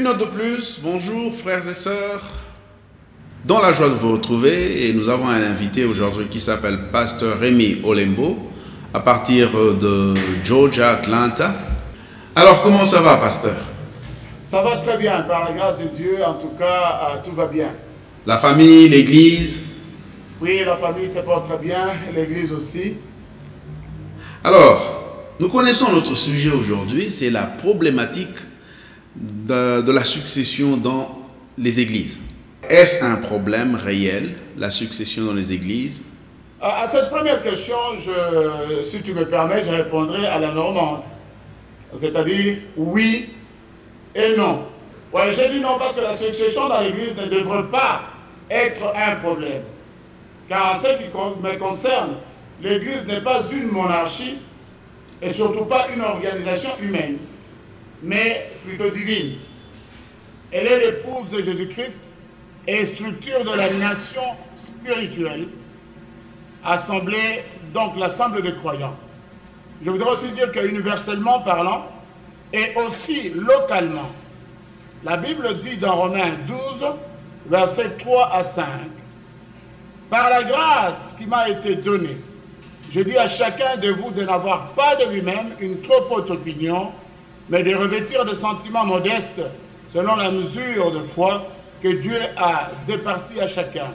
note de plus, bonjour frères et sœurs, dans la joie de vous retrouver, et nous avons un invité aujourd'hui qui s'appelle Pasteur Rémi Olembo, à partir de Georgia, Atlanta. Alors comment ça va, Pasteur? Ça va très bien, par la grâce de Dieu, en tout cas, tout va bien. La famille, l'église? Oui, la famille se porte très bien, l'église aussi. Alors, nous connaissons notre sujet aujourd'hui, c'est la problématique de la succession dans les églises. Est-ce un problème réel, la succession dans les églises? À cette première question, si tu me permets, je répondrai à la normande. C'est-à-dire oui et non. Ouais, j'ai dit non parce que la succession dans l'église ne devrait pas être un problème. Car en ce qui me concerne, l'église n'est pas une monarchie et surtout pas une organisation humaine, mais plutôt divine. Elle est l'épouse de Jésus-Christ et structure de la nation spirituelle, assemblée, donc l'assemblée des croyants. Je voudrais aussi dire qu'universellement parlant, et aussi localement, la Bible dit dans Romains 12, versets 3 à 5, « Par la grâce qui m'a été donnée, je dis à chacun de vous de n'avoir pas de lui-même une trop haute opinion, mais de revêtir de sentiments modestes selon la mesure de foi que Dieu a départie à chacun.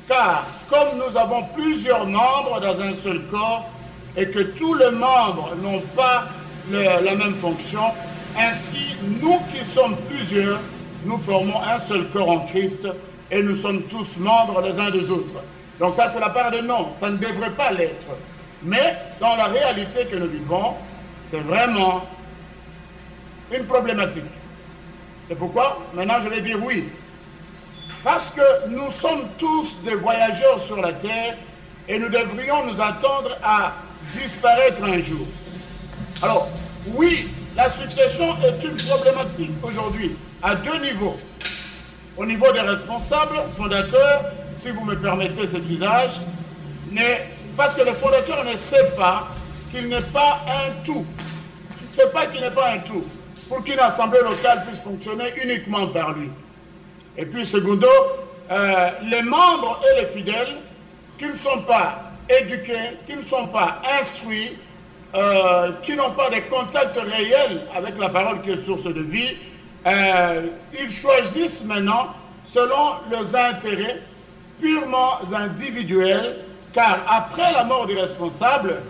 Car comme nous avons plusieurs membres dans un seul corps et que tous les membres n'ont pas la même fonction, ainsi nous qui sommes plusieurs, nous formons un seul corps en Christ et nous sommes tous membres les uns des autres. » Donc ça c'est la part de non, ça ne devrait pas l'être. Mais dans la réalité que nous vivons, c'est vraiment une problématique. C'est pourquoi maintenant je vais dire oui. Parce que nous sommes tous des voyageurs sur la terre et nous devrions nous attendre à disparaître un jour. Alors, oui, la succession est une problématique aujourd'hui à deux niveaux. Au niveau des responsables, fondateurs, si vous me permettez cet usage, parce que le fondateur ne sait pas qu'il n'est pas un tout. Il ne sait pas qu'il n'est pas un tout pour qu'une assemblée locale puisse fonctionner uniquement par lui. Et puis, secondo, les membres et les fidèles qui ne sont pas éduqués, qui ne sont pas instruits, qui n'ont pas de contact réel avec la parole qui est source de vie, ils choisissent maintenant selon leurs intérêts purement individuels, car après la mort du responsable,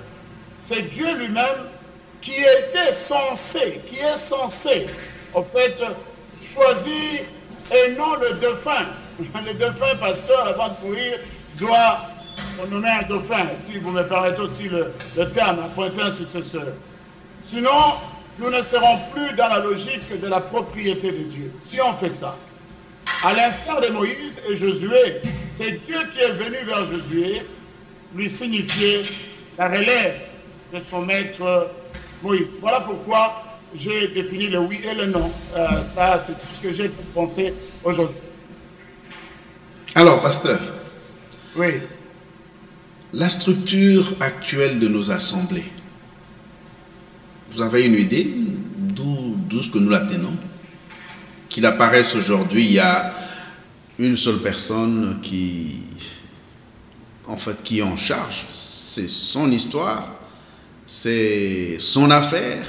c'est Dieu lui-même qui est censé, en fait, choisir et non le dauphin. Le dauphin, pasteur, avant de mourir, doit nommer un dauphin, si vous me permettez aussi le terme, appointer un successeur. Sinon, nous ne serons plus dans la logique de la propriété de Dieu, si on fait ça. À l'instar de Moïse et Josué, c'est Dieu qui est venu vers Josué, lui signifier la relève de son maître Moïse. Voilà pourquoi j'ai défini le oui et le non. Ça, c'est tout ce que j'ai pensé aujourd'hui. Alors, pasteur, oui. La structure actuelle de nos assemblées, vous avez une idée d'où ce que nous la tenons? Qu'il apparaisse aujourd'hui, il y a une seule personne qui est en charge. C'est son histoire, c'est son affaire.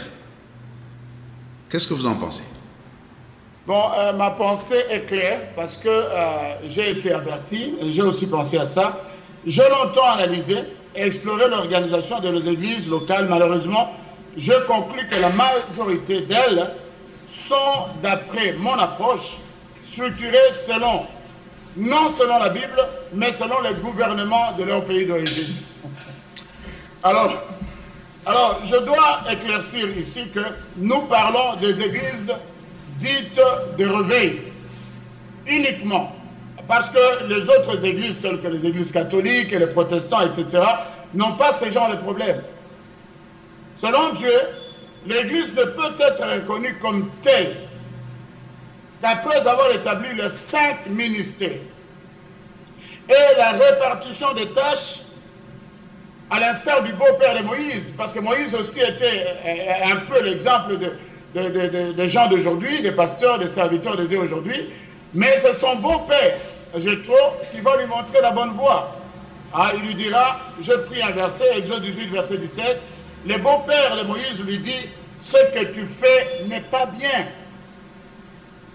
Qu'est-ce que vous en pensez? Bon, ma pensée est claire parce que j'ai été averti, j'ai aussi pensé à ça. Je l'entends analyser et explorer l'organisation de nos églises locales. Malheureusement, je conclus que la majorité d'elles sont, d'après mon approche, structurées non selon la Bible, mais selon les gouvernements de leur pays d'origine. Alors, je dois éclaircir ici que nous parlons des églises dites de réveil, uniquement. Parce que les autres églises, telles que les églises catholiques et les protestants, etc., n'ont pas ce genre de problème. Selon Dieu, l'église ne peut être reconnue comme telle qu'après avoir établi les 5 ministères et la répartition des tâches à l'instar du beau-père de Moïse, parce que Moïse aussi était un peu l'exemple des gens d'aujourd'hui, des pasteurs, des serviteurs de Dieu aujourd'hui, mais c'est son beau-père, Jéthro, qui va lui montrer la bonne voie. Ah, il lui dira, je prie un verset, Exode 18, verset 17, le beau-père de Moïse lui dit, ce que tu fais n'est pas bien.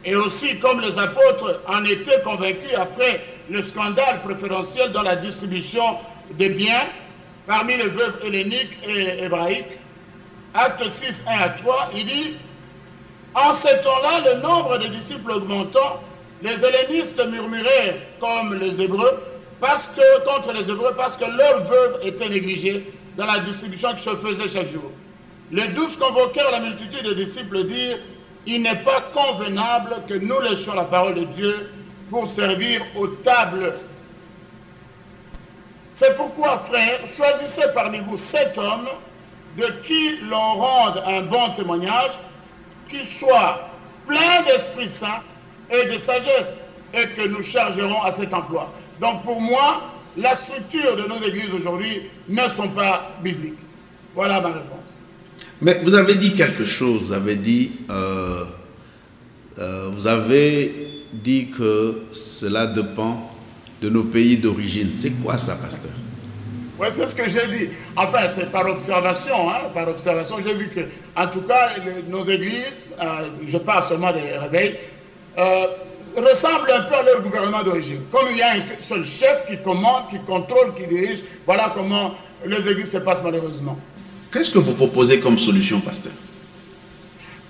Et aussi, comme les apôtres en étaient convaincus après le scandale préférentiel dans la distribution des biens parmi les veuves helléniques et hébraïques, Acte 6, 1 à 3, il dit, en ce temps-là, le nombre de disciples augmentant, les hellénistes murmuraient comme les Hébreux, contre les Hébreux, parce que leurs veuves étaient négligées dans la distribution qui se faisait chaque jour. Les 12 convoquèrent la multitude de disciples dire, il n'est pas convenable que nous laissions la parole de Dieu pour servir aux tables. C'est pourquoi, frères, choisissez parmi vous 7 hommes de qui l'on rende un bon témoignage, qui soit plein d'Esprit Saint et de sagesse, et que nous chargerons à cet emploi. Donc pour moi, la structure de nos églises aujourd'hui ne sont pas bibliques. Voilà ma réponse. Mais vous avez dit quelque chose, vous avez dit que cela dépend de nos pays d'origine. C'est quoi ça, pasteur? Oui, c'est ce que j'ai dit. Enfin, c'est par observation. Hein, par observation, j'ai vu que, en tout cas, nos églises, je parle seulement des réveils, ressemblent un peu à leur gouvernement d'origine. Comme il y a un seul chef qui commande, qui contrôle, qui dirige, voilà comment les églises se passent malheureusement. Qu'est-ce que vous proposez comme solution, pasteur?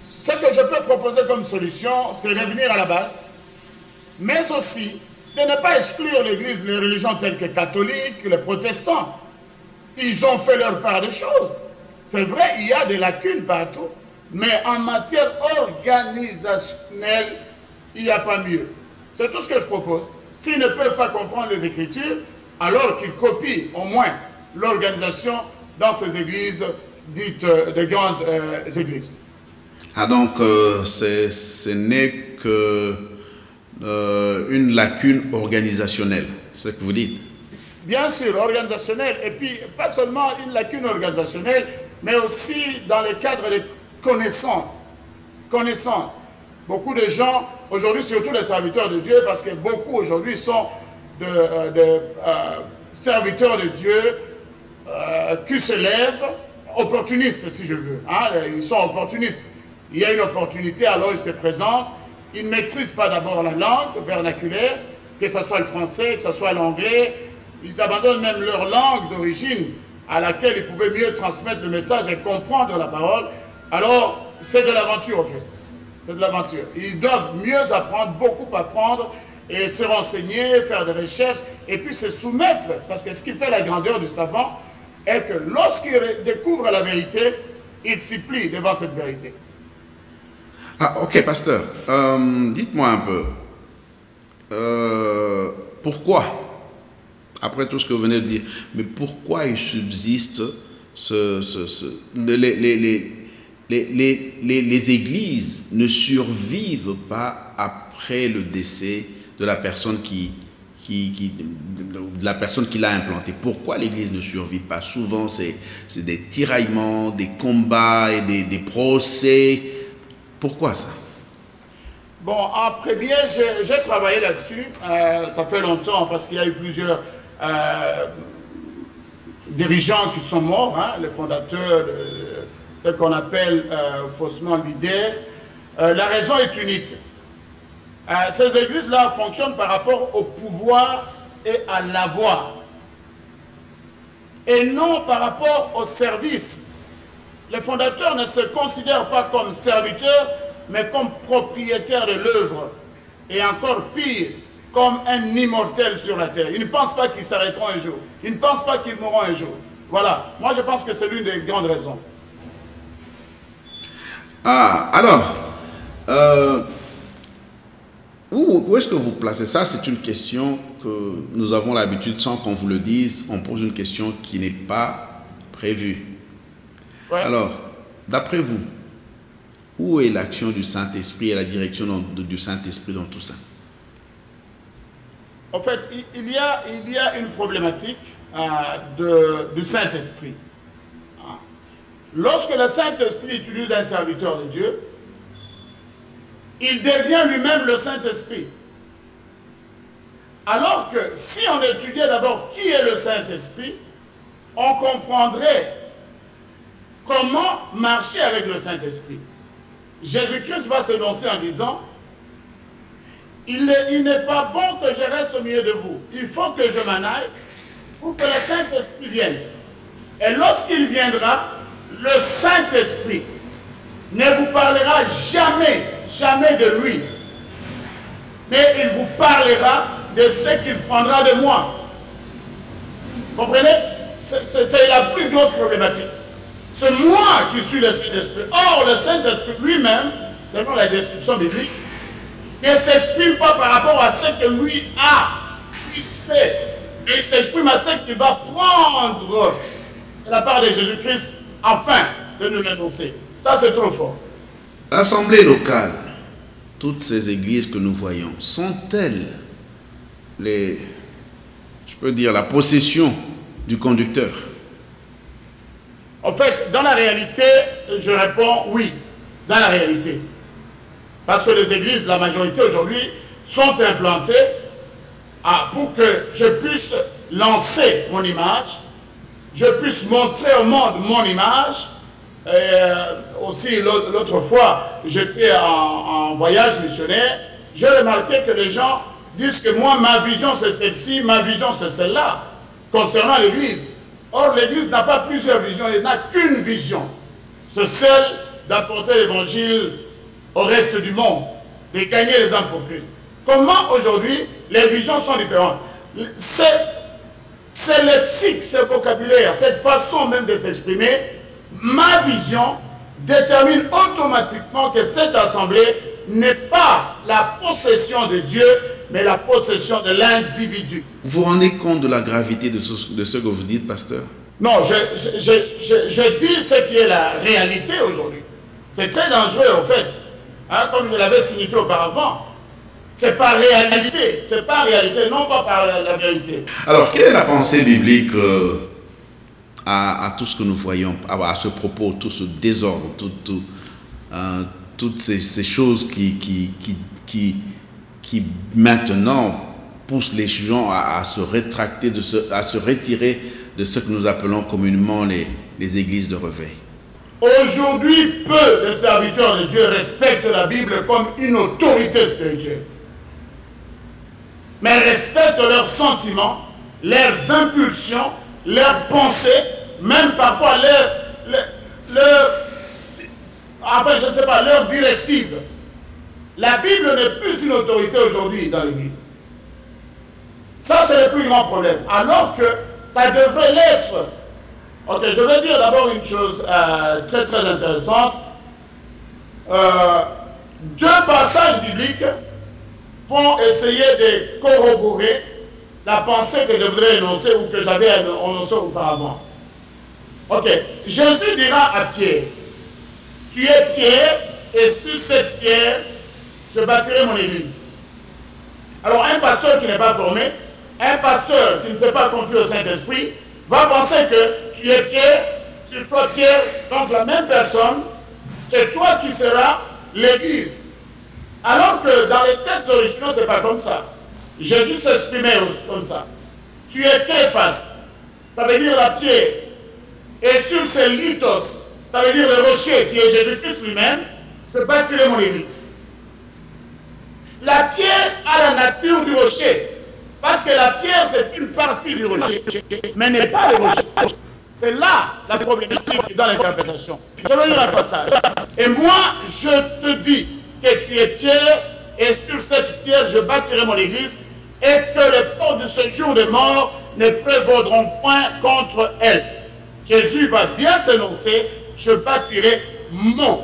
Ce que je peux proposer comme solution, c'est revenir à la base, mais aussi de ne pas exclure l'Église, les religions telles que catholiques, les protestants. Ils ont fait leur part de choses. C'est vrai, il y a des lacunes partout, mais en matière organisationnelle, il n'y a pas mieux. C'est tout ce que je propose. S'ils ne peuvent pas comprendre les Écritures, alors qu'ils copient au moins l'organisation dans ces églises dites de grandes églises. Ah donc, ce n'est que une lacune organisationnelle, c'est ce que vous dites? Bien sûr, organisationnelle, et puis pas seulement une lacune organisationnelle, mais aussi dans le cadre de connaissances. Beaucoup de gens, aujourd'hui, surtout les serviteurs de Dieu, parce que beaucoup aujourd'hui sont de serviteurs de Dieu qui se lèvent, opportunistes si je veux. Hein, ils sont opportunistes. Il y a une opportunité, alors ils se présentent. Ils ne maîtrisent pas d'abord la langue vernaculaire, que ce soit le français, que ce soit l'anglais. Ils abandonnent même leur langue d'origine à laquelle ils pouvaient mieux transmettre le message et comprendre la parole. Alors, c'est de l'aventure en fait. C'est de l'aventure. Ils doivent mieux apprendre, beaucoup apprendre et se renseigner, faire des recherches et puis se soumettre. Parce que ce qui fait la grandeur du savant est que lorsqu'il découvre la vérité, il s'y plie devant cette vérité. Ah, ok, pasteur. Dites-moi un peu. Pourquoi, après tout ce que vous venez de dire, mais pourquoi il subsiste les églises ne survivent pas après le décès de la personne qui l'a implantée? Pourquoi l'église ne survit pas? Souvent, c'est des tiraillements, des combats et des procès. Pourquoi ça? Bon, après bien, j'ai travaillé là-dessus. Ça fait longtemps parce qu'il y a eu plusieurs dirigeants qui sont morts, hein, les fondateurs, ce qu'on appelle faussement leaders. La raison est unique. Ces églises-là fonctionnent par rapport au pouvoir et à l'avoir, et non par rapport au service. Les fondateurs ne se considèrent pas comme serviteurs, mais comme propriétaires de l'œuvre. Et encore pire, comme un immortel sur la terre. Ils ne pensent pas qu'ils s'arrêteront un jour. Ils ne pensent pas qu'ils mourront un jour. Voilà. Moi, je pense que c'est l'une des grandes raisons. Ah, alors, où est-ce que vous placez ça? C'est une question que nous avons l'habitude, sans qu'on vous le dise, on pose une question qui n'est pas prévue. Ouais. Alors, d'après vous, où est l'action du Saint-Esprit et la direction du Saint-Esprit dans tout ça? En fait, il y a une problématique du Saint-Esprit. Lorsque le Saint-Esprit utilise un serviteur de Dieu, il devient lui-même le Saint-Esprit. Alors que si on étudiait d'abord qui est le Saint-Esprit, on comprendrait comment marcher avec le Saint-Esprit. Jésus-Christ va s'énoncer en disant, il n'est pas bon que je reste au milieu de vous. Il faut que je m'en aille pour que le Saint-Esprit vienne. Et lorsqu'il viendra, le Saint-Esprit ne vous parlera jamais, jamais de lui. Mais il vous parlera de ce qu'il prendra de moi. Comprenez? C'est la plus grosse problématique. C'est moi qui suis le Saint-Esprit. Or, le Saint-Esprit lui-même, selon la description biblique, ne s'exprime pas par rapport à ce que lui a, lui sait. Mais il s'exprime à ce qu'il va prendre de la part de Jésus-Christ afin de nous l'annoncer. Ça, c'est trop fort. L'assemblée locale, toutes ces églises que nous voyons, sont-elles je peux dire, la possession du conducteur? En fait, dans la réalité, je réponds oui, dans la réalité. Parce que les églises, la majorité aujourd'hui, sont implantées pour que je puisse lancer mon image, je puisse montrer au monde mon image. Aussi, l'autre fois, j'étais en voyage missionnaire, j'ai remarqué que les gens disent que moi, ma vision c'est celle-ci, ma vision c'est celle-là, concernant l'église. Or, l'église n'a pas plusieurs visions, il n'a qu'une vision. C'est celle d'apporter l'évangile au reste du monde, de gagner les âmes pour Christ. Comment aujourd'hui, les visions sont différentes? C'est lexique, ce vocabulaire, cette façon même de s'exprimer, ma vision détermine automatiquement que cette assemblée n'est pas la possession de Dieu, mais la possession de l'individu. Vous vous rendez compte de la gravité de ce que vous dites, pasteur? Non, je dis ce qui est la réalité aujourd'hui. C'est très dangereux, en fait. Hein, comme je l'avais signifié auparavant. C'est pas réalité. C'est pas réalité, non pas par la vérité. Alors, quelle est la pensée biblique à tout ce que nous voyons, à ce propos, tout ce désordre, toutes ces choses qui maintenant poussent les gens à se rétracter, à se retirer de ce que nous appelons communément les églises de réveil? Aujourd'hui, peu de serviteurs de Dieu respectent la Bible comme une autorité spirituelle. Mais respectent leurs sentiments, leurs impulsions, leurs pensées, même parfois je ne sais pas, leurs directives. La Bible n'est plus une autorité aujourd'hui dans l'Église. Ça, c'est le plus grand problème. Alors que ça devrait l'être. Ok, je vais dire d'abord une chose très très intéressante. Deux passages bibliques vont essayer de corroborer la pensée que je voudrais énoncer ou que j'avais énoncée auparavant. Ok, Jésus dira à Pierre, tu es Pierre et sur cette pierre, je bâtirai mon église. Alors un pasteur qui n'est pas formé, un pasteur qui ne s'est pas confié au Saint-Esprit, va penser que tu es Pierre, sur toi Pierre, donc la même personne, c'est toi qui seras l'église. Alors que dans les textes originaux, ce n'est pas comme ça. Jésus s'exprimait comme ça. Tu es Képhas, ça veut dire la pierre. Et sur ce lithos, ça veut dire le rocher qui est Jésus-Christ lui-même, je bâtirai mon église. La pierre a la nature du rocher. Parce que la pierre, c'est une partie du rocher, mais n'est pas le rocher. C'est là la problématique dans l'interprétation. Je vais lire un passage. Et moi, je te dis que tu es pierre, et sur cette pierre, je bâtirai mon église, et que les portes de ce jour de mort ne prévaudront point contre elle. Jésus va bien s'énoncer, je bâtirai mon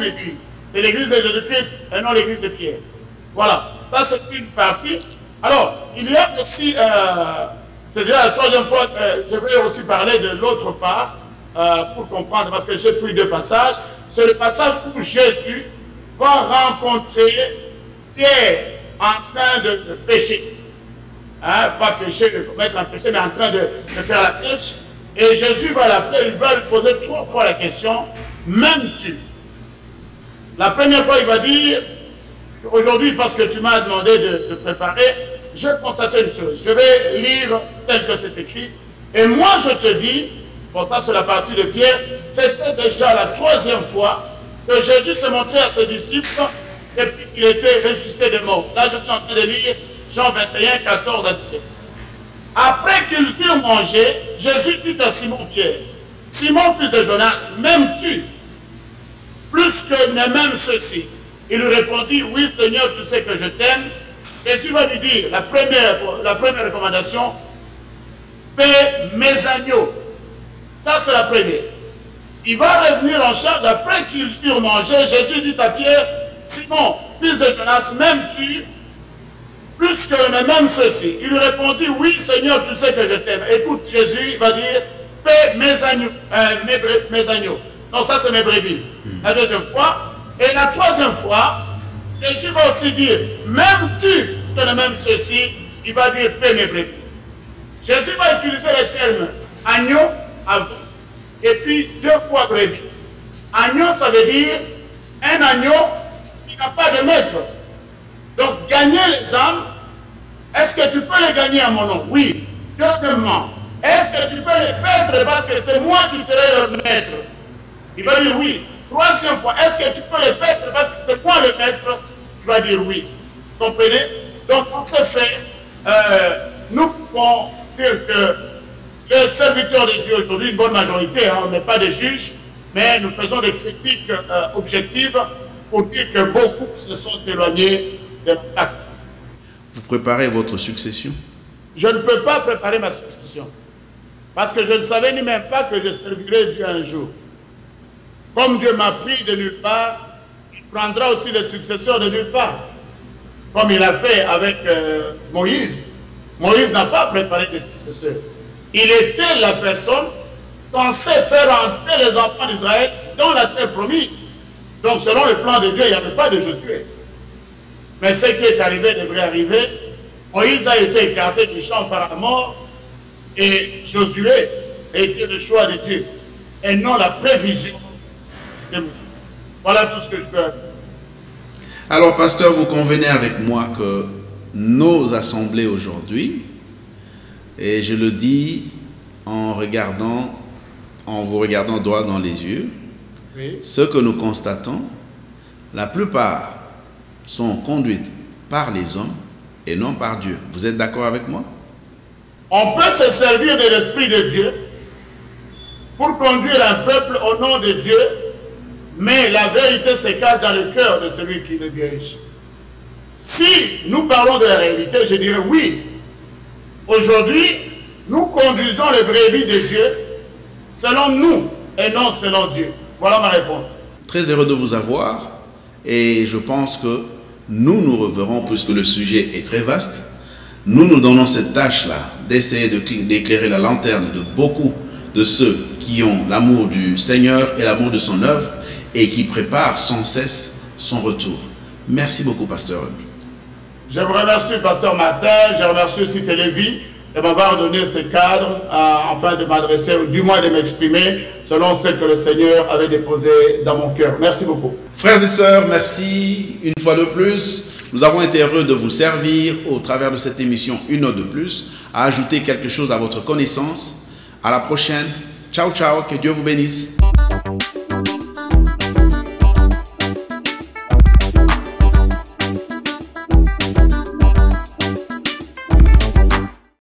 église. C'est l'église de Jésus-Christ et non l'église de Pierre. Voilà, ça c'est une partie. Alors, il y a aussi, c'est déjà la troisième fois que je vais aussi parler de l'autre part, pour comprendre, parce que j'ai pris deux passages. C'est le passage où Jésus va rencontrer Pierre en train de pécher. Hein, pas pécher, de commettre un péché, mais en train de faire la pêche. Et Jésus va l'appeler, il va lui poser trois fois la question, m'aimes-tu? La première fois, il va dire, aujourd'hui, parce que tu m'as demandé de préparer, je constate une chose. Je vais lire tel que c'est écrit. Et moi, je te dis, bon, ça c'est la partie de Pierre, c'était déjà la 3e fois que Jésus se montrait à ses disciples depuis qu'il était ressuscité des morts. Là, je suis en train de lire Jean 21, 14 à 17. Après qu'ils eurent mangé, Jésus dit à Simon-Pierre, « Simon, fils de Jonas, m'aimes-tu plus que ne m'aime ceci ?» Il lui répondit, « Oui, Seigneur, tu sais que je t'aime. » Jésus va lui dire, la première recommandation, « Paie mes agneaux. » Ça, c'est la première. Il va revenir en charge après qu'ils eurent mangé. Jésus dit à Pierre, « Simon, fils de Jonas, m'aimes-tu plus que ne m'aime ceci ?» Il lui répondit, « Oui, Seigneur, tu sais que je t'aime. » Écoute, Jésus va dire, « Paie mes agneaux. Mes agneaux. » Non, ça, c'est mes brebis. La 2e fois. Et la 3e fois, Jésus va aussi dire, « M'aimes-tu plus que ne m'aime ceci ?» Il va dire, « Paie mes brebis. » Jésus va utiliser le terme « agneau » avant. Et puis 2 fois brebis. Agneau, ça veut dire un agneau qui n'a pas de maître. Donc, gagner les âmes, est-ce que tu peux les gagner à mon nom? Oui. Deuxièmement, est-ce que tu peux les perdre parce que c'est moi qui serai leur maître? Il va dire oui. 3e fois, est-ce que tu peux les perdre parce que c'est moi le maître? Il va dire oui. Vous comprenez? Donc, en ce fait, nous pouvons dire que les serviteurs de Dieu aujourd'hui, une bonne majorité, on n'est pas des juges, mais nous faisons des critiques objectives pour dire que beaucoup se sont éloignés de l'acte. Vous préparez votre succession? Je ne peux pas préparer ma succession, parce que je ne savais ni même pas que je servirais Dieu un jour. Comme Dieu m'a pris de nulle part, il prendra aussi les successeurs de nulle part, comme il a fait avec Moïse. Moïse n'a pas préparé des successeurs. Il était la personne censée faire entrer les enfants d'Israël dans la terre promise. Donc, selon le plan de Dieu, il n'y avait pas de Josué. Mais ce qui est arrivé devrait arriver. Moïse a été écarté du champ par la mort et Josué était le choix de Dieu et non la prévision de Moïse. Voilà tout ce que je peux dire. Alors, pasteur, vous convenez avec moi que nos assemblées aujourd'hui, et je le dis en vous regardant droit dans les yeux, oui. Ce que nous constatons, la plupart sont conduites par les hommes et non par Dieu. Vous êtes d'accord avec moi? On peut se servir de l'Esprit de Dieu pour conduire un peuple au nom de Dieu, mais la vérité se cache dans le cœur de celui qui le dirige. Si nous parlons de la réalité, je dirais oui. Aujourd'hui, nous conduisons les brebis de Dieu selon nous et non selon Dieu. Voilà ma réponse. Très heureux de vous avoir et je pense que nous reverrons, puisque le sujet est très vaste. Nous donnons cette tâche-là d'essayer d'éclairer la lanterne de beaucoup de ceux qui ont l'amour du Seigneur et l'amour de son œuvre et qui préparent sans cesse son retour. Merci beaucoup, pasteur. Je vous remercie, pasteur Martin. Je remercie aussi Télévis de m'avoir donné ce cadre afin de m'adresser, ou du moins de m'exprimer selon ce que le Seigneur avait déposé dans mon cœur. Merci beaucoup. Frères et sœurs, merci une fois de plus. Nous avons été heureux de vous servir au travers de cette émission Une heure de plus, à ajouter quelque chose à votre connaissance. À la prochaine. Ciao, ciao. Que Dieu vous bénisse.